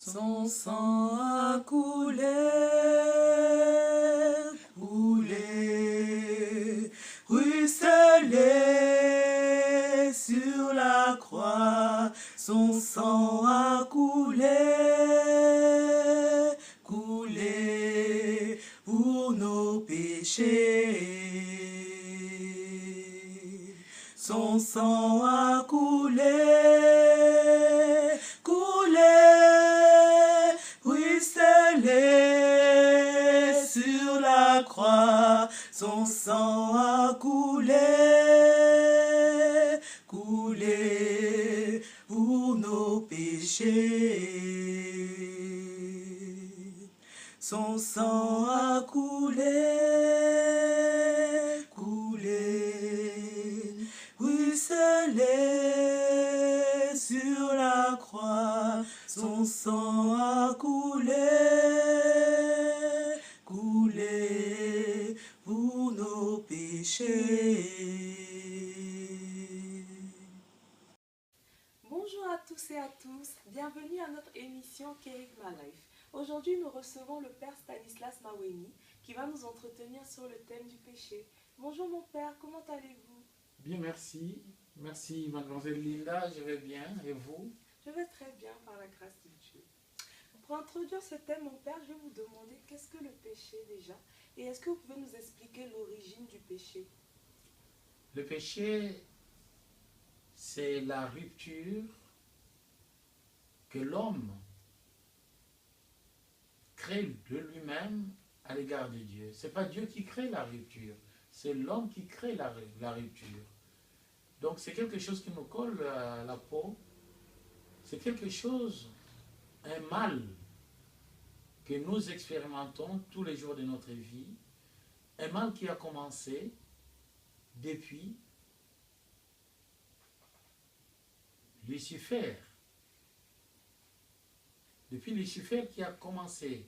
Son sang a coulé, coulé, ruisselé sur la croix. Son sang a coulé, coulé pour nos péchés. Son sang a coulé, ruisselé sur la croix. Son sang a coulé, coulé pour nos péchés. Son sang a coulé, coulé, ruisselé sur la croix. Son sang a coulé, coulé pour nos péchés. Bonjour à tous et à tous, bienvenue à notre émission Kerygma Life. Aujourd'hui, nous recevons le Père Stanislas Maweni qui va nous entretenir sur le thème du péché. Bonjour mon Père, comment allez-vous? Bien, merci. Merci, mademoiselle Linda, je vais bien. Et vous? Je vais très bien par la grâce de Dieu. Pour introduire ce thème, mon Père, je vais vous demander qu'est-ce que le péché déjà? Et est-ce que vous pouvez nous expliquer l'origine du péché? Le péché, c'est la rupture que l'homme crée de lui-même à l'égard de Dieu. Ce n'est pas Dieu qui crée la rupture, c'est l'homme qui crée la rupture. Donc c'est quelque chose qui nous colle à la peau, c'est quelque chose, un mal que nous expérimentons tous les jours de notre vie, un mal qui a commencé depuis Lucifer. Depuis Lucifer qui a commencé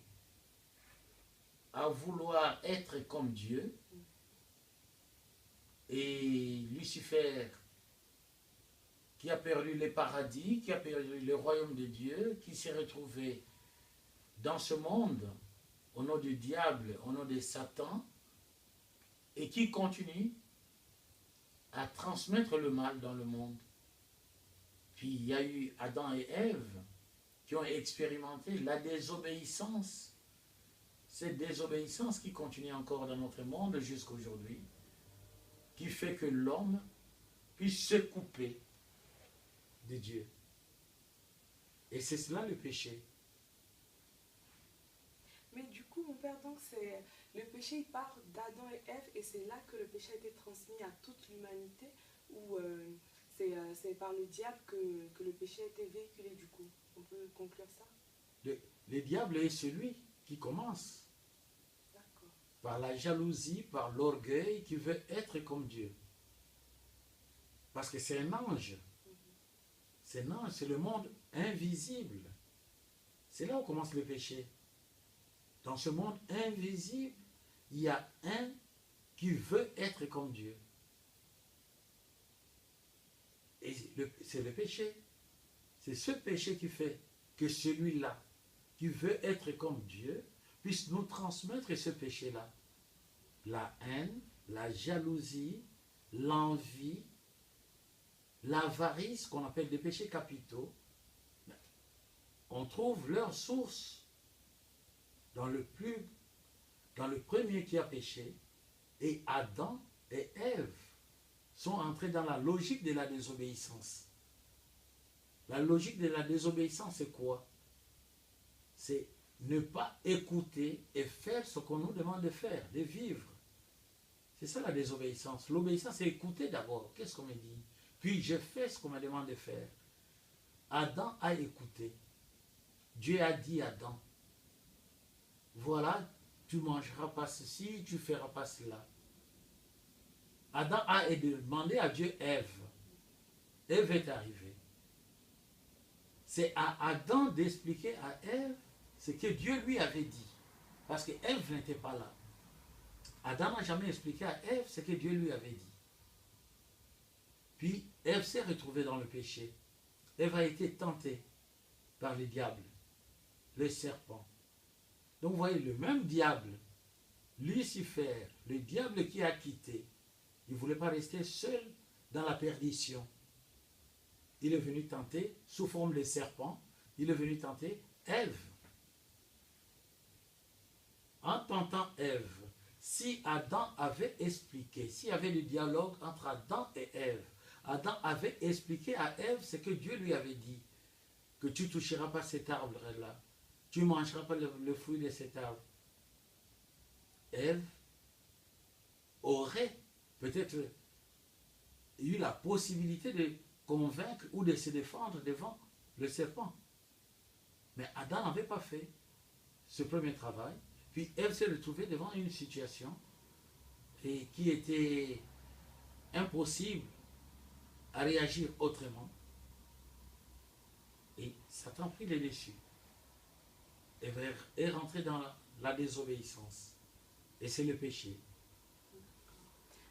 à vouloir être comme Dieu, et Lucifer qui a perdu le paradis, qui a perdu le royaume de Dieu, qui s'est retrouvé dans ce monde au nom du diable, au nom de Satan, et qui continue à transmettre le mal dans le monde. Puis il y a eu Adam et Ève qui ont expérimenté la désobéissance. Cette désobéissance qui continue encore dans notre monde jusqu'à aujourd'hui, qui fait que l'homme puisse se couper de Dieu. Et c'est cela le péché. Mais du coup, mon Père, donc c'est le péché, il part d'Adam et Ève, et c'est là que le péché a été transmis à toute l'humanité, ou c'est par le diable que le péché a été véhiculé, du coup. On peut conclure ça? Le diable est celui qui commence par la jalousie, par l'orgueil, qui veut être comme Dieu. Parce que c'est un ange. C'est un ange, c'est le monde invisible. C'est là où commence le péché. Dans ce monde invisible, il y a un qui veut être comme Dieu. Et c'est le péché. C'est ce péché qui fait que celui-là, qui veut être comme Dieu, puisse nous transmettre ce péché-là. La haine, la jalousie, l'envie, l'avarice, qu'on appelle des péchés capitaux. On trouve leur source dans le premier qui a péché, et Adam et Ève sont entrés dans la logique de la désobéissance. La logique de la désobéissance, c'est quoi? C'est ne pas écouter et faire ce qu'on nous demande de faire, de vivre. C'est ça la désobéissance. L'obéissance, c'est écouter d'abord. Qu'est-ce qu'on me dit? Puis je fais ce qu'on me demande de faire. Adam a écouté. Dieu a dit à Adam, voilà, tu ne mangeras pas ceci, tu ne feras pas cela. Adam a demandé à Dieu Ève. Ève est arrivée. C'est à Adam d'expliquer à Ève ce que Dieu lui avait dit. Parce que Ève n'était pas là. Adam n'a jamais expliqué à Ève ce que Dieu lui avait dit. Puis Ève s'est retrouvée dans le péché. Ève a été tentée par le diable. le serpent. Donc vous voyez, le même diable, Lucifer, le diable qui a quitté, il ne voulait pas rester seul dans la perdition. Il est venu tenter, sous forme de serpent, il est venu tenter Ève. En tentant Ève, si Adam avait expliqué, s'il y avait le dialogue entre Adam et Ève, Adam avait expliqué à Ève ce que Dieu lui avait dit, que tu ne toucheras pas cet arbre-là, tu ne mangeras pas le fruit de cet arbre. Ève aurait peut-être eu la possibilité de convaincre ou de se défendre devant le serpent. Mais Adam n'avait pas fait ce premier travail. Puis Ève s'est retrouvée devant une situation qui était impossible à réagir autrement. Et Satan prit les dessus. Ève est rentrée dans la désobéissance. Et c'est le péché.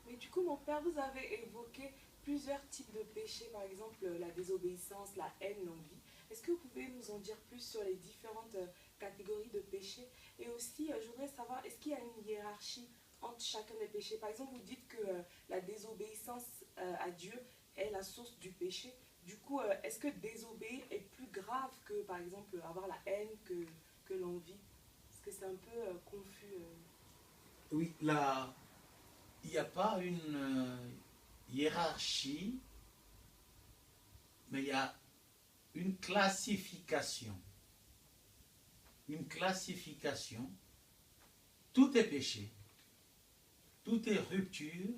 Mais du coup, mon père, vous avez évoqué plusieurs types de péchés, par exemple la désobéissance, la haine, l'envie. Est-ce que vous pouvez nous en dire plus sur les différentes catégories de péchés? Et aussi, je voudrais savoir, est-ce qu'il y a une hiérarchie entre chacun des péchés? Par exemple, vous dites que la désobéissance à Dieu est la source du péché. Du coup, est-ce que désobéir est plus grave que, par exemple, avoir la haine que l'envie? Parce que c'est un peu confus. Oui, là, il n'y a pas une hiérarchie, mais il y a une classification. Une classification. Tout est péché. Tout est rupture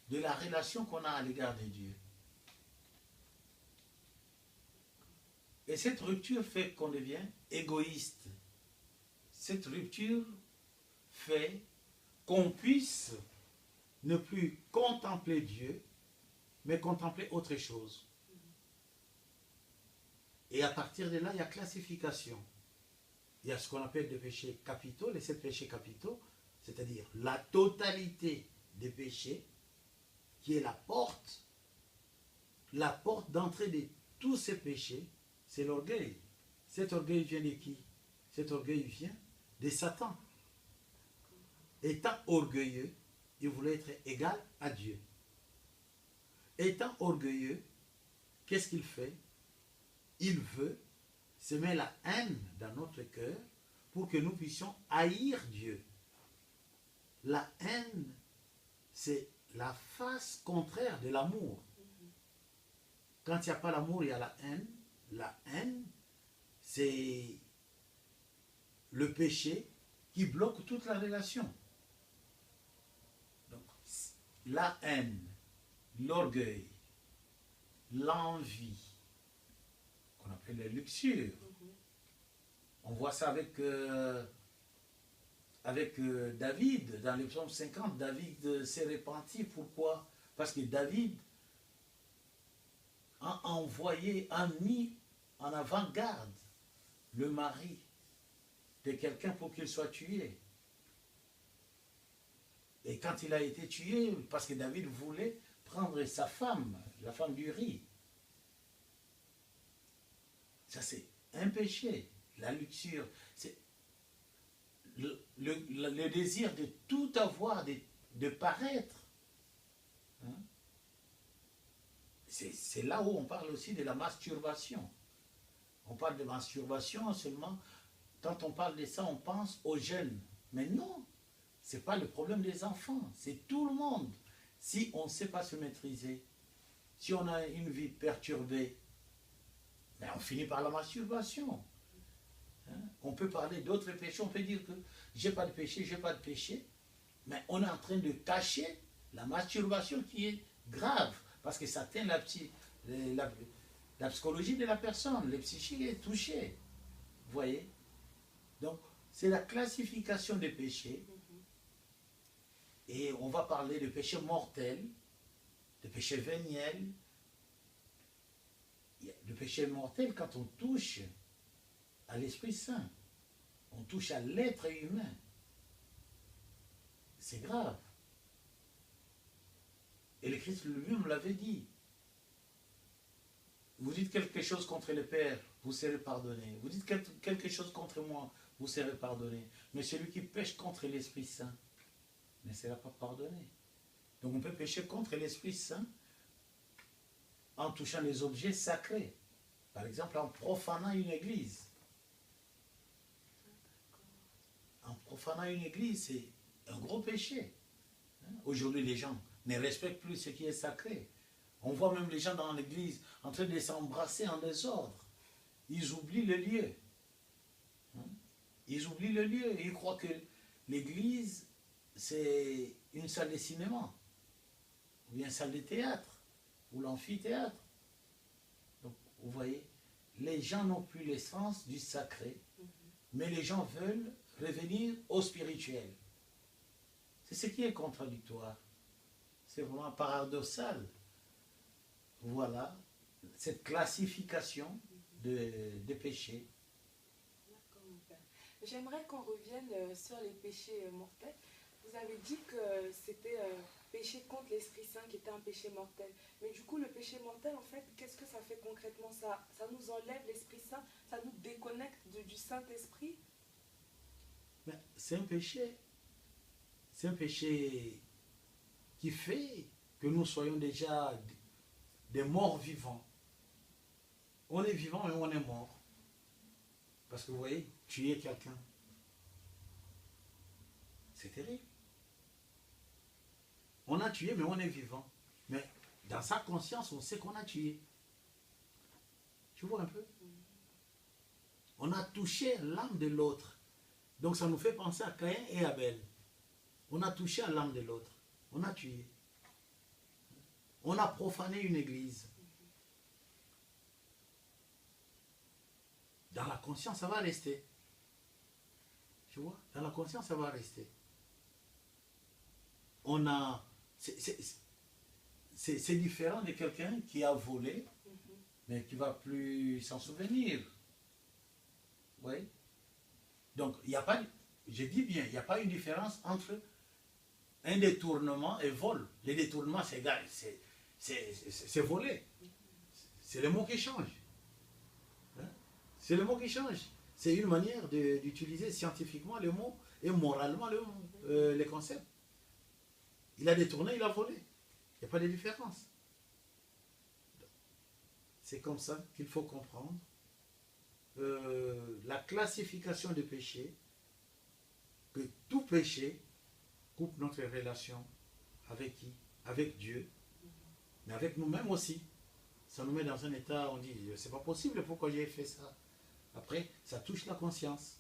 de la relation qu'on a à l'égard de Dieu. Et cette rupture fait qu'on devient égoïste. Cette rupture fait qu'on puisse ne plus contempler Dieu, mais contempler autre chose. Et à partir de là, il y a classification. Il y a ce qu'on appelle des péchés capitaux, les 7 péchés capitaux, c'est-à-dire la totalité des péchés, qui est la porte d'entrée de tous ces péchés, c'est l'orgueil. Cet orgueil vient de qui? Cet orgueil vient de Satan. Étant orgueilleux, il voulait être égal à Dieu. Étant orgueilleux, qu'est-ce qu'il fait? Il veut semer la haine dans notre cœur pour que nous puissions haïr Dieu. La haine, c'est la face contraire de l'amour. Quand il n'y a pas l'amour, il y a la haine. La haine, c'est le péché qui bloque toute la relation. Donc, la haine, l'orgueil, l'envie, qu'on appelle la luxure. On voit ça avec David, dans le psaume 50, David s'est repenti. Pourquoi? Parce que David a envoyé, a mis en avant-garde le mari de quelqu'un pour qu'il soit tué. Et quand il a été tué, parce que David voulait prendre sa femme, la femme d'Uri. Ça, c'est un péché. La luxure, c'est le désir de tout avoir, de paraître. Hein? C'est là où on parle aussi de la masturbation. On parle de masturbation seulement, quand on parle de ça, on pense aux jeunes. Mais non, ce n'est pas le problème des enfants, c'est tout le monde. Si on ne sait pas se maîtriser, si on a une vie perturbée, ben on finit par la masturbation. Hein? On peut parler d'autres péchés, on peut dire que j'ai pas de péché, j'ai pas de péché, mais on est en train de cacher la masturbation qui est grave, parce que ça atteint la psychologie de la personne, le psychique est touché. Vous voyez? Donc, c'est la classification des péchés. Et on va parler de péchés mortels, de péchés véniels. Le péché mortel, quand on touche à l'Esprit Saint, on touche à l'être humain. C'est grave. Et le Christ lui-même l'avait dit. Vous dites quelque chose contre le Père, vous serez pardonné. Vous dites quelque chose contre moi, vous serez pardonné. Mais celui qui pêche contre l'Esprit Saint ne sera pas pardonné. Donc on peut pécher contre l'Esprit Saint en touchant les objets sacrés. Par exemple, en profanant une église. En profanant une église, c'est un gros péché. Aujourd'hui, les gens ne respectent plus ce qui est sacré. On voit même les gens dans l'église en train de s'embrasser en désordre. Ils oublient le lieu. Ils oublient le lieu. Ils croient que l'église, c'est une salle de cinéma, ou bien une salle de théâtre, ou l'amphithéâtre. Donc, vous voyez, les gens n'ont plus l'essence du sacré, mais les gens veulent revenir au spirituel. C'est ce qui est contradictoire. C'est vraiment paradoxal. Voilà, cette classification de péchés. D'accord, mon père. J'aimerais qu'on revienne sur les péchés mortels. Vous avez dit que c'était péché contre l'Esprit Saint qui était un péché mortel. Mais du coup, le péché mortel, en fait, qu'est-ce que ça fait concrètement? Ça nous enlève l'Esprit Saint, ça nous déconnecte du Saint-Esprit? C'est un péché. C'est un péché qui fait que nous soyons déjà des morts vivants. On est vivant et on est mort. Parce que vous voyez, tuer quelqu'un, c'est terrible. On a tué, mais on est vivant. Mais dans sa conscience, on sait qu'on a tué. Tu vois un peu? On a touché l'âme de l'autre. Donc ça nous fait penser à Caïn et Abel. On a touché à l'âme de l'autre. On a tué. On a profané une église. Dans la conscience, ça va rester. Tu vois? Dans la conscience, ça va rester. On a... C'est différent de quelqu'un qui a volé, mais qui ne va plus s'en souvenir. Oui. Donc, il n'y a pas... Je dis bien, il n'y a pas une différence entre un détournement et vol. Les détournements, c'est égal. C'est voler. C'est le mot qui change. C'est le mot qui change. C'est une manière d'utiliser scientifiquement le mot et moralement les concepts. Il a détourné, il a volé. Il n'y a pas de différence. C'est comme ça qu'il faut comprendre la classification des péchés, que tout péché coupe notre relation avec qui? Avec Dieu, mais avec nous-mêmes aussi. Ça nous met dans un état, on dit, c'est pas possible, pourquoi j'ai fait ça? Après, ça touche la conscience.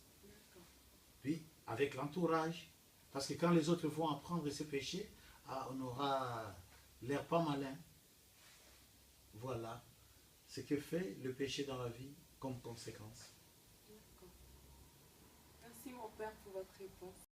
Puis, avec l'entourage, parce que quand les autres vont apprendre ce péché, on aura l'air pas malin. Voilà ce que fait le péché dans la vie comme conséquence. D'accord. Merci mon père pour votre réponse.